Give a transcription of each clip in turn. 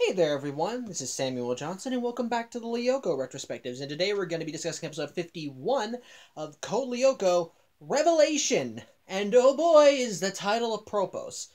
Hey there everyone, this is Samuel Johnson and welcome back to the Lyoko Retrospectives, and today we're going to be discussing episode 51 of Code Lyoko Revelation, and oh boy is the title apropos.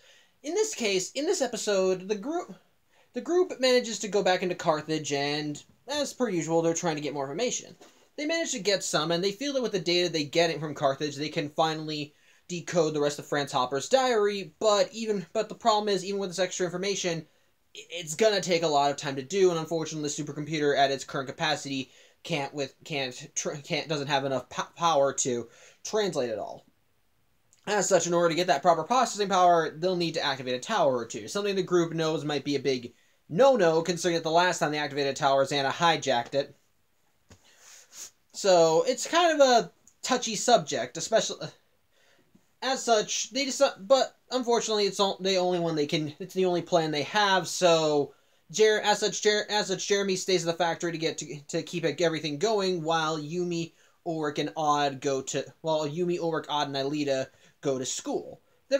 In this case, in this episode, the group manages to go back into Carthage and, as per usual, they're trying to get more information. They manage to get some, and they feel that with the data they get from Carthage, they can finally decode the rest of Franz Hopper's diary, but the problem is, even with this extra information, it's gonna take a lot of time to do, and unfortunately, the supercomputer at its current capacity doesn't have enough power to translate it all. As such, in order to get that proper processing power, they'll need to activate a tower or two. Something the group knows might be a big no-no, considering that the last time they activated a tower, Xana hijacked it. So it's kind of a touchy subject, especially. As such, they decide, but unfortunately, it's the only one they can. It's the only plan they have. So, as such, Jeremy stays at the factory to keep everything going, while Yumi, Ulrich, and Odd Odd, and Aelita go to school. Of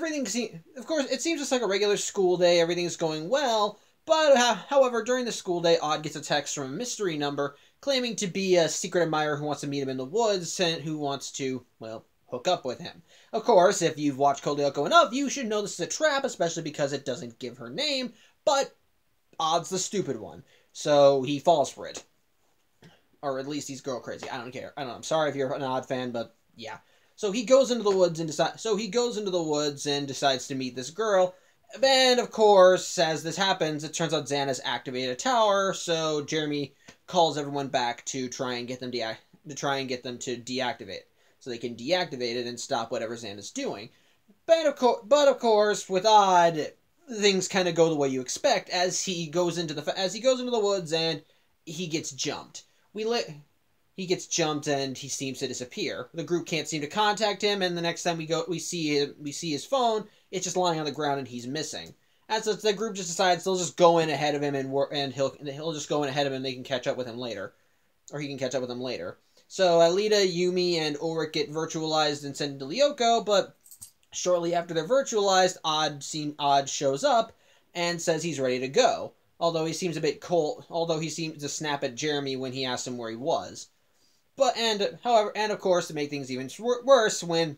course, it seems just like a regular school day. Everything's going well, but however, during the school day, Odd gets a text from a mystery number claiming to be a secret admirer who wants to meet him in the woods and who wants to, well, hook up with him. Of course, if you've watched Code Lyoko enough, you should know this is a trap, especially because it doesn't give her name, but Odd's the stupid one, so he falls for it. Or at least he's girl crazy. I don't care. I don't know. I'm sorry if you're an Odd fan, but yeah. So he goes into the woods and decides to meet this girl. And of course, as this happens, it turns out Xana's activated a tower, so Jeremy calls everyone back to try and get them to deactivate, so they can deactivate it and stop whatever Xana's doing. But of course, with Odd, things kind of go the way you expect as he goes into the woods and he gets jumped. He gets jumped and he seems to disappear. The group can't seem to contact him, and the next time we see his phone, it's just lying on the ground and he's missing. And so the group just decides they'll just go in ahead of him and he'll just go in ahead of him and they can catch up with him later, or he can catch up with him later. So Aelita, Yumi, and Ulrich get virtualized and sent to Lyoko, but shortly after they're virtualized, Odd shows up and says he's ready to go. Although he seems a bit cold, he seems to snap at Jeremy when he asked him where he was. And of course, to make things even worse, when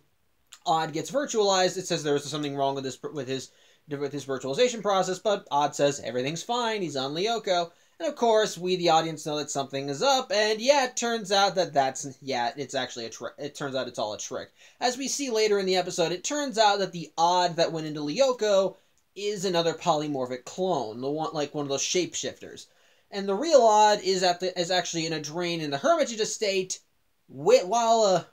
Odd gets virtualized, it says there's something wrong with his virtualization process, but Odd says everything's fine, he's on Lyoko. And of course, we, the audience, know that something is up, and yeah, it turns out it's actually a trick. It turns out it's all a trick. As we see later in the episode, it turns out that the Odd that went into Lyoko is another polymorphic clone, one of those shapeshifters. And the real Odd is actually in a drain in the Hermitage estate, while a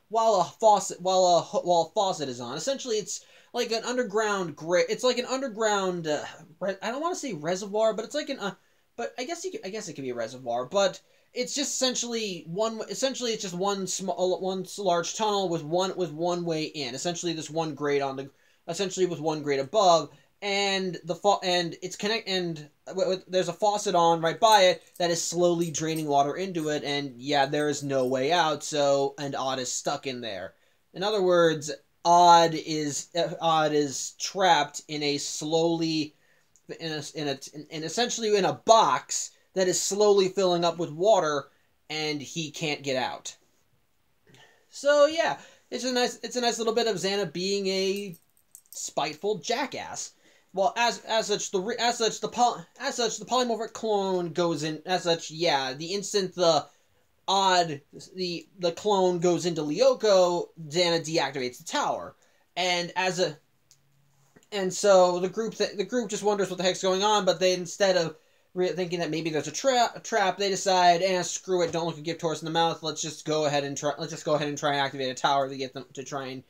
faucet is on. Essentially, it's like an underground It's like an underground. I don't want to say reservoir, but it's like an. But I guess it could be a reservoir, but it's just essentially it's just one large tunnel with one way in. Essentially, this one grate with one grate above, and there's a faucet on right by it that is slowly draining water into it, and yeah, there is no way out. And Odd is stuck in there. In other words, Odd is trapped in a slowly. Essentially in a box that is slowly filling up with water, and he can't get out. So yeah, it's a nice little bit of Xana being a spiteful jackass. Well, as such the polymorphic clone goes in. As such, yeah, the instant the clone goes into Lyoko, Xana deactivates the tower, and so the group just wonders what the heck's going on, but they, instead of thinking that maybe there's a trap, they decide, screw it, don't look a gift horse in the mouth. Let's just go ahead and try and activate a tower to get them to try and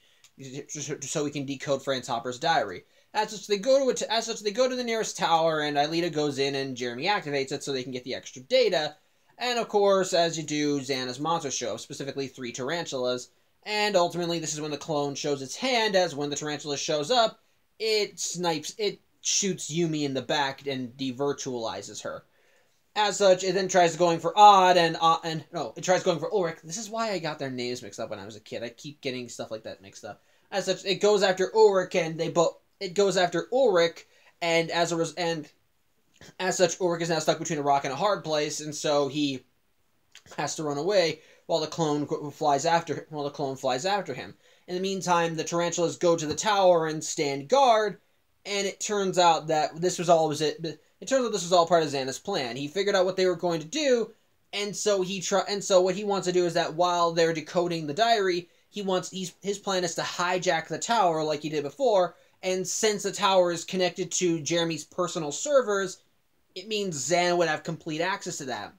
so we can decode Franz Hopper's diary. As such, they go to the nearest tower, and Aelita goes in, and Jeremy activates it so they can get the extra data. And of course, as you do, Xana's monsters show up, specifically 3 tarantulas. And ultimately, this is when the clone shows its hand, as when the tarantula shows up, it shoots Yumi in the back and devirtualizes her. As such, it then tries going for Odd, it tries going for Ulrich. This is why I got their names mixed up when I was a kid. I keep getting stuff like that mixed up. As such, it goes after Ulrich, and As such, Ulrich is now stuck between a rock and a hard place, and so he has to run away while the clone flies after him. In the meantime, the tarantulas go to the tower and stand guard, and it turns out that this was all part of Xana's plan. He figured out what they were going to do, and so what he wants to do is that while they're decoding the diary, his plan is to hijack the tower like he did before, and since the tower is connected to Jeremy's personal servers, it means Xana would have complete access to that.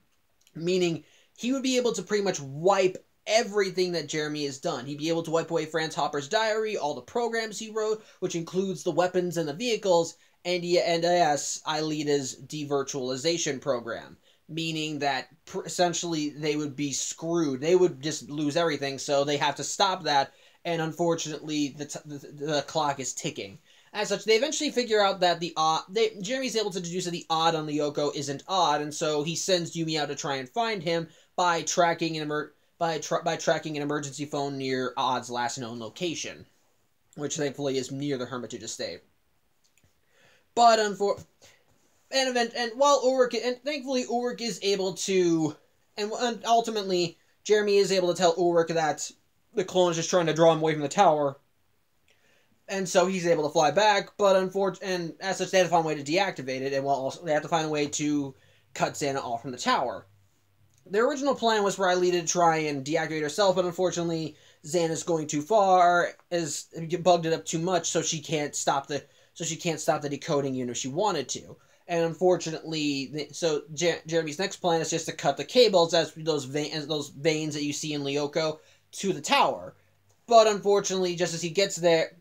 Meaning, he would be able to pretty much wipe everything that Jeremy has done. He'd be able to wipe away Franz Hopper's diary, all the programs he wrote, which includes the weapons and the vehicles, and yes, Ileda's devirtualization program. Meaning that essentially they would be screwed. They would just lose everything, so they have to stop that, and unfortunately the clock is ticking. As such, they eventually figure out that Jeremy's able to deduce that the odd on Lyoko isn't odd, and so he sends Yumi out to try and find him by tracking an emergency phone near Odd's last known location, which thankfully is near the Hermitage estate. But thankfully Ulrich is able to, and ultimately Jeremy is able to tell Ulrich that the clone is just trying to draw him away from the tower. And so he's able to fly back, and as such, they have to find a way to deactivate it, and they have to find a way to cut Xana off from the tower. Their original plan was for Ileta to try and deactivate herself, but unfortunately, Xana's going too far, bugged it up too much, so she can't stop the decoding even if she wanted to. And unfortunately, Jeremy's next plan is just to cut the cables, as those veins that you see in Lyoko, to the tower. But unfortunately, just as he gets there,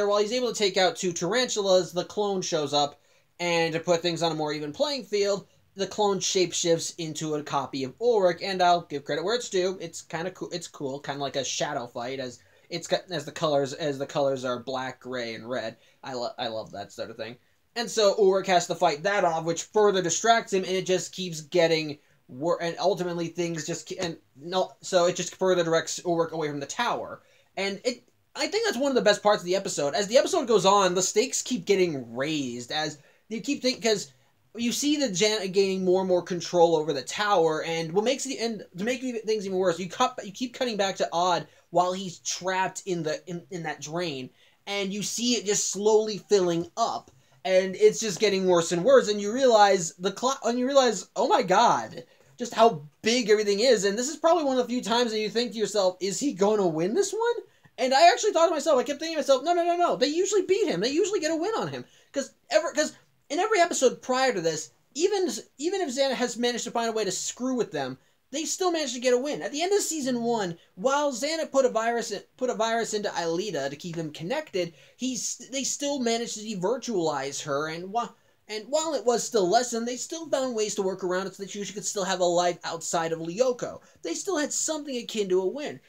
while he's able to take out 2 tarantulas, the clone shows up, and to put things on a more even playing field, the clone shapeshifts into a copy of Ulrich, and I'll give credit where it's due. It's kind of cool. It's cool, kind of like a shadow fight, as the colors are black, gray, and red. I love that sort of thing. And so Ulrich has to fight that off, which further distracts him, and it just keeps getting and ultimately so it just further directs Ulrich away from the tower. And I think that's one of the best parts of the episode. As the episode goes on, the stakes keep getting raised, as you keep thinking, because you see the Xana gaining more and more control over the tower, and what makes to make things even worse, you keep cutting back to Odd while he's trapped in that drain, and you see it just slowly filling up. And it's just getting worse and worse, and you realize oh my god, just how big everything is, and this is probably one of the few times that you think to yourself, is he going to win this one? And I actually thought to myself, I kept thinking to myself, no, they usually beat him, they usually get a win on him, because in every episode prior to this, even if Xana has managed to find a way to screw with them, they still managed to get a win. At the end of season 1, while Xana put a virus into Ileta to keep them connected, they still managed to devirtualize her, and while it was still lessened, they still found ways to work around it so that she could still have a life outside of Lyoko. They still had something akin to a win.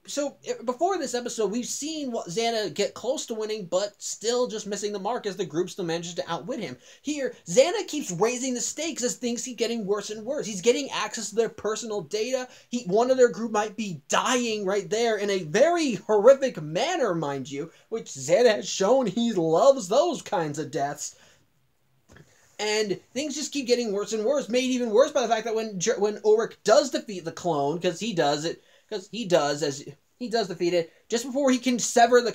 So before this episode, we've seen Xana get close to winning, but still just missing the mark as the group still manages to outwit him. Here, Xana keeps raising the stakes as things keep getting worse and worse. He's getting access to their personal data. One of their group might be dying right there in a very horrific manner, mind you, which Xana has shown he loves those kinds of deaths. And things just keep getting worse and worse, made even worse by the fact that when Ulrich does defeat the clone, because he does defeat it, just before he can sever the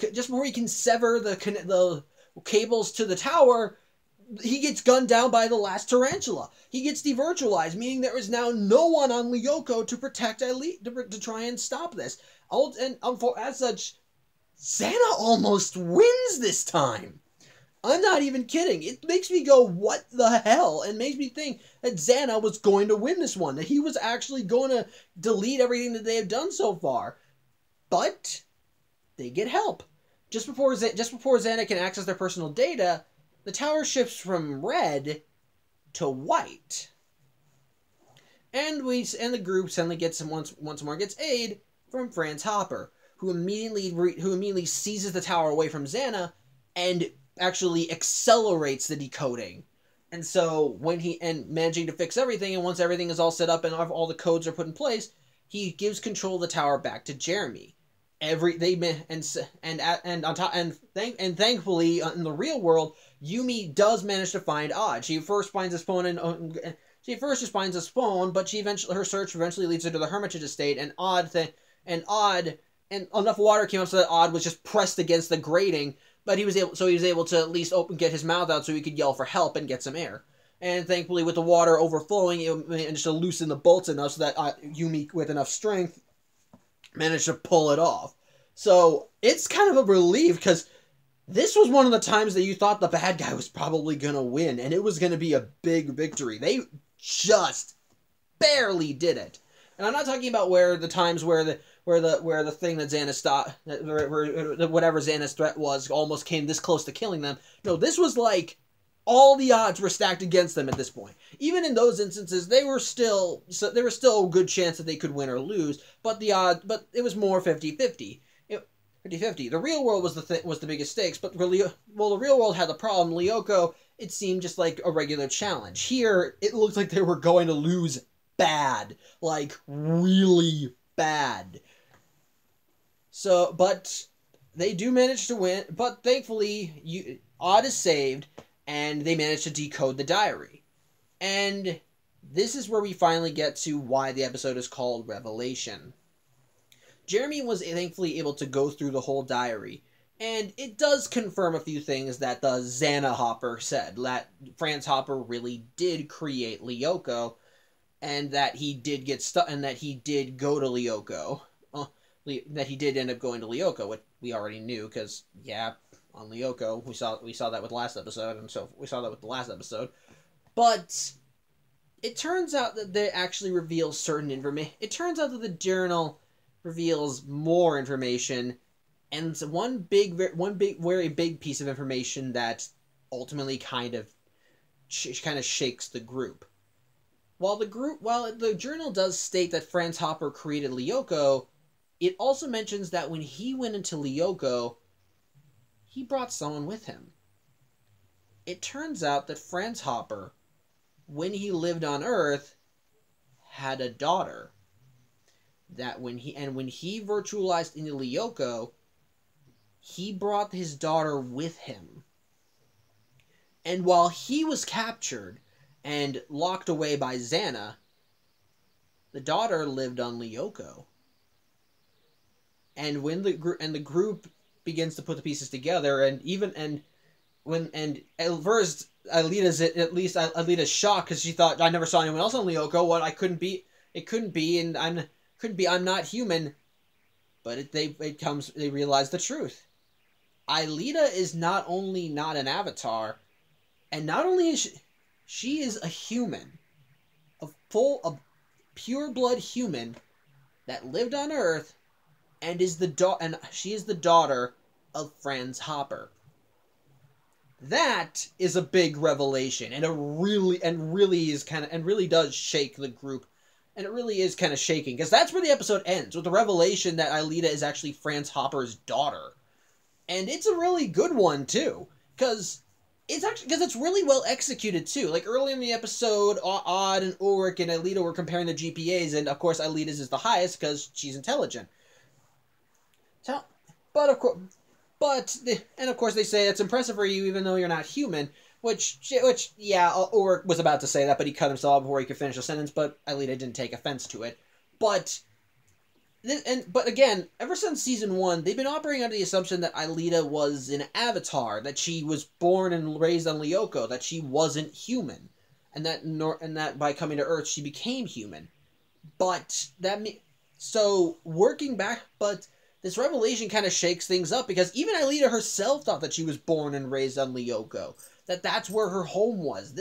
cables to the tower, he gets gunned down by the last tarantula. He gets devirtualized, meaning there is now no one on Lyoko to protect Ileta, to try and stop this. As such, Xana almost wins this time. I'm not even kidding. It makes me go, what the hell? And makes me think that Xana was going to win this one. That he was actually going to delete everything that they have done so far. But they get help. Just before Xana can access their personal data, the tower shifts from red to white. And the group suddenly gets once more gets aid from Franz Hopper, who immediately seizes the tower away from Xana and actually accelerates the decoding. And so managing to fix everything, and once everything is all set up and all the codes are put in place, he gives control of the tower back to Jeremy. Thankfully in the real world, Yumi does manage to find Odd. She first finds a spawn she first just finds a spawn, but her search eventually leads her to the Hermitage estate, and Odd and enough water came up so that Odd was just pressed against the grating, but he was able to at least get his mouth out so he could yell for help and get some air. And thankfully, with the water overflowing, it managed to loosen the bolts enough so that Yumi, with enough strength, managed to pull it off. So it's kind of a relief, because this was one of the times that you thought the bad guy was probably going to win, and it was going to be a big victory. They just barely did it. And I'm not talking about the thing that Xana's whatever Xana's threat was almost came this close to killing them. No, this was like all the odds were stacked against them at this point. Even in those instances, there was still a good chance that they could win or lose, but it was more 50-50. 50-50. The real world was the biggest stakes, but really, well, the real world had the problem. Lyoko, it seemed just like a regular challenge. Here, it looked like they were going to lose bad, like really bad. So, but they do manage to win. But thankfully, Odd is saved, and they manage to decode the diary. And this is where we finally get to why the episode is called Revelation. Jeremy was thankfully able to go through the whole diary, and it does confirm a few things that the Xana Hopper said, that Franz Hopper really did create Lyoko, and that he did get stuck, and that he did go to Lyoko. That he did end up going to Lyoko, which we already knew, because, yeah, on Lyoko, we saw that with last episode, and so we saw that with the last episode. But it turns out that they actually reveal certain information. It turns out that the journal reveals more information, and one very big piece of information that ultimately kind of shakes the group. While the journal does state that Franz Hopper created Lyoko, it also mentions that when he went into Lyoko, he brought someone with him. It turns out that Franz Hopper, when he lived on Earth, had a daughter. That when he virtualized into Lyoko, he brought his daughter with him. And while he was captured and locked away by Xana, the daughter lived on Lyoko. And when the group begins to put the pieces together, at first Alita's shocked because she thought, I never saw anyone else on Lyoko. What, it couldn't be, and I'm not human. But they realize the truth. Alita is not only not an avatar, and not only is she is a human, a pure blood human that lived on Earth, and she is the daughter of Franz Hopper. That is a big revelation, and really does shake the group, and it really is kind of shaking, because that's where the episode ends, with the revelation that Alita is actually Franz Hopper's daughter. And it's a really good one too, because it's really well executed too. Like early in the episode, Odd and Ulrich and Alita were comparing the GPAs, and of course Alita's is the highest because she's intelligent. So, of course they say it's impressive for you even though you're not human. Which yeah, Ulrich was about to say that, but he cut himself off before he could finish the sentence. But Alita didn't take offense to it. But again, ever since season 1, they've been operating under the assumption that Alita was an avatar, that she was born and raised on Lyoko, that she wasn't human, and that by coming to Earth she became human. But this revelation kind of shakes things up, because even Alita herself thought that she was born and raised on Lyoko, that's where her home was.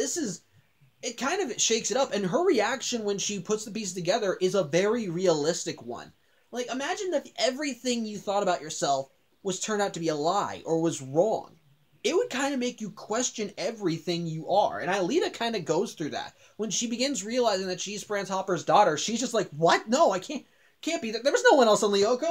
It kind of shakes it up, and her reaction when she puts the pieces together is a very realistic one. Like, imagine if everything you thought about yourself was turned out to be a lie or was wrong. It would kind of make you question everything you are. And Alita kind of goes through that. When she begins realizing that she's Franz Hopper's daughter, she's just like, what? No, I can't be. There was no one else on Lyoko.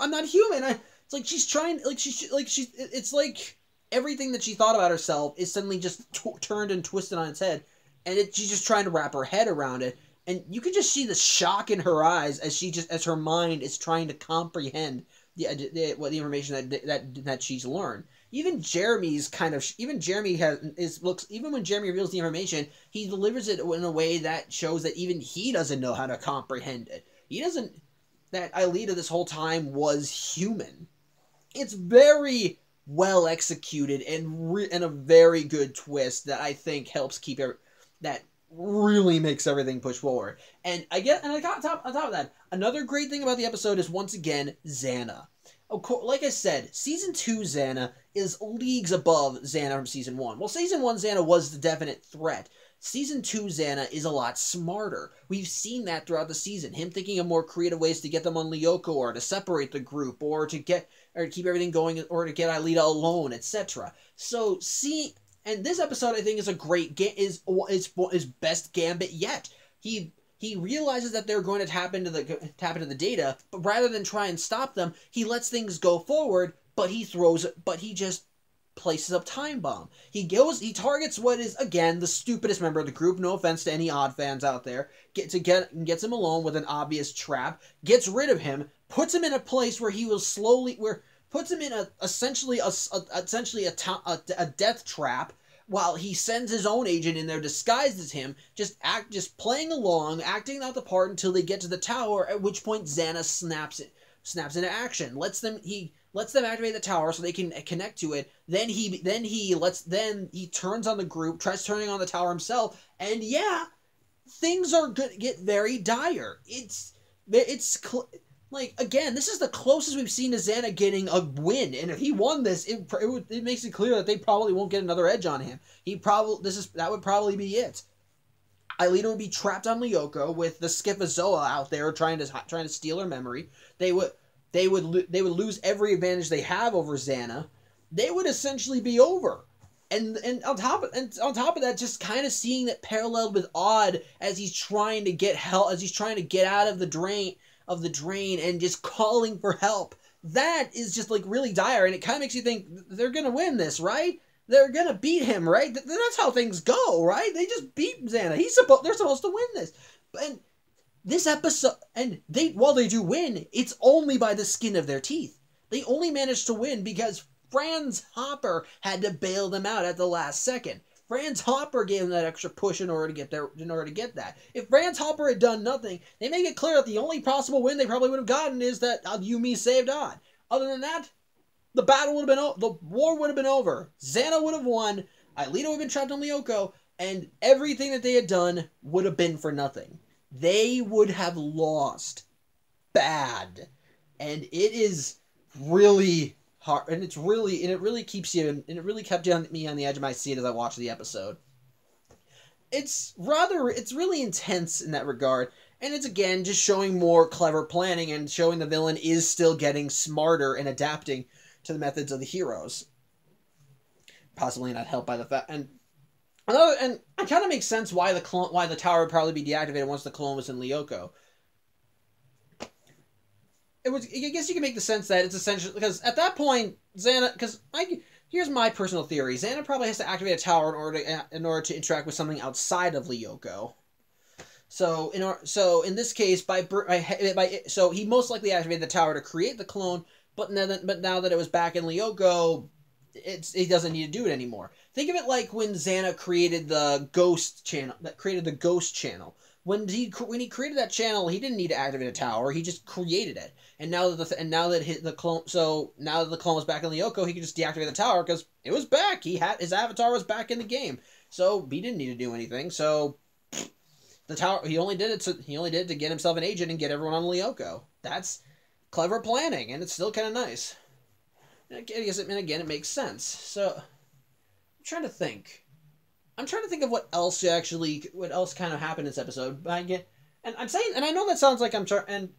I'm not human. It's like she's trying, it's like everything that she thought about herself is suddenly just turned and twisted on its head. And she's just trying to wrap her head around it. And you can just see the shock in her eyes as her mind is trying to comprehend the information that she's learned. Even Jeremy even when Jeremy reveals the information, he delivers it in a way that shows that even he doesn't know how to comprehend it. He doesn't that Aelita this whole time was human. It's very well executed and a very good twist that I think helps keep that really makes everything push forward. And on top of that, another great thing about the episode is once again Xana. Of course, like I said, season 2 Xana is leagues above Xana from season 1. Well, season 1 Xana was the definite threat. Season 2 Xana is a lot smarter. We've seen that throughout the season. Him thinking of more creative ways to get them on Lyoko, or to separate the group, or to keep everything going, or to get Aelita alone, etc. So and this episode I think is a great is best gambit yet. He realizes that they're going to tap into the data, but rather than try and stop them, he lets things go forward, but he just places up time bomb. He targets what is again the stupidest member of the group. No offense to any odd fans out there. Gets him alone with an obvious trap. Gets rid of him. Puts him in a place where he will puts him in essentially a death trap. While he sends his own agent in there disguised as him, just playing along, acting out the part until they get to the tower. At which point Xana snaps into action. He lets them activate the tower so they can connect to it. Then he turns on the group, tries turning on the tower himself, and yeah, things are going to get very dire. Like, again, this is the closest we've seen to Xana getting a win, and if he won this, it makes it clear that they probably won't get another edge on him. That would probably be it. Aelita would be trapped on Lyoko with the Schifozoa out there trying to steal her memory. They would lose every advantage they have over Xana. They would essentially be over. And on top of that, just kind of seeing that paralleled with Odd as he's trying to get help, as he's trying to get out of the drain and just calling for help. That is just like really dire, and it kind of makes you think they're gonna win this, right? They're gonna beat him, right? That's how things go, right? They just beat Xana. They're supposed to win this, and this episode, and while they do win, it's only by the skin of their teeth. They only managed to win because Franz Hopper had to bail them out at the last second. Franz Hopper gave them that extra push in order to get that. If Franz Hopper had done nothing, they make it clear that the only possible win they probably would have gotten is that Yumi saved Odd. Other than that, the war would have been over. Xana would have won. Aelita would have been trapped on Lyoko, and everything that they had done would have been for nothing. They would have lost bad, and it is really hard, and it really keeps you, and it really kept me on the edge of my seat as I watched the episode. It's really intense in that regard, and it's again just showing more clever planning and showing the villain is still getting smarter and adapting to the methods of the heroes. Possibly not helped by the fact, and it kind of makes sense why the tower would probably be deactivated once the clone was in Lyoko. I guess you can make the sense that it's essentially because at that point Xana, here's my personal theory: Xana probably has to activate a tower in order to interact with something outside of Lyoko. So in this case, so he most likely activated the tower to create the clone, but now that it was back in Lyoko, he doesn't need to do it anymore. Think of it like when Xana created the ghost channel. When he created that channel, he didn't need to activate a tower. He just created it. And now that the clone was back in Lyoko, he could just deactivate the tower because it was back. His avatar was back in the game, so he didn't need to do anything. So the tower, he only did it to get himself an agent and get everyone on Lyoko. That's clever planning, and it's still kind of nice. And again, it makes sense. So I'm trying to think of what else kind of happened in this episode. But I know that sounds like and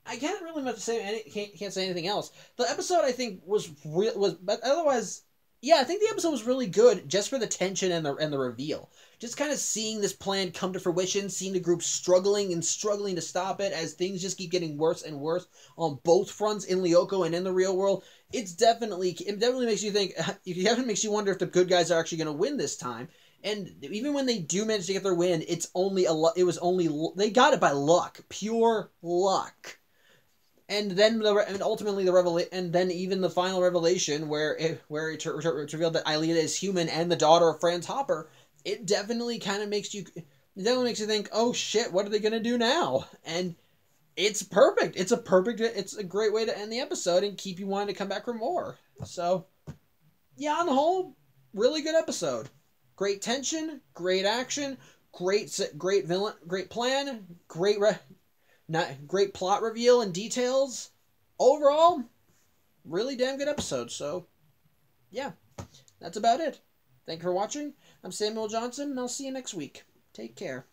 I can't really much say. Can't say anything else. The episode I think but otherwise, yeah, I think the episode was really good just for the tension and the reveal. Just kind of seeing this plan come to fruition, seeing the group struggling to stop it as things just keep getting worse and worse on both fronts in Lyoko and in the real world. It definitely makes you think. It definitely makes you wonder if the good guys are actually going to win this time. And even when they do manage to get their win, they got it by luck, pure luck. and then ultimately and then even the final revelation where it's revealed that Aelita is human and the daughter of Franz Hopper. It definitely kind of makes you think, oh shit, what are they gonna do now? And it's perfect. It's a great way to end the episode and keep you wanting to come back for more. So yeah, on the whole, really good episode. Great tension, great action, great villain, great plan, great plot reveal and details. Overall, really damn good episode. So, yeah, that's about it. Thank you for watching. I'm Samuel Johnson, and I'll see you next week. Take care.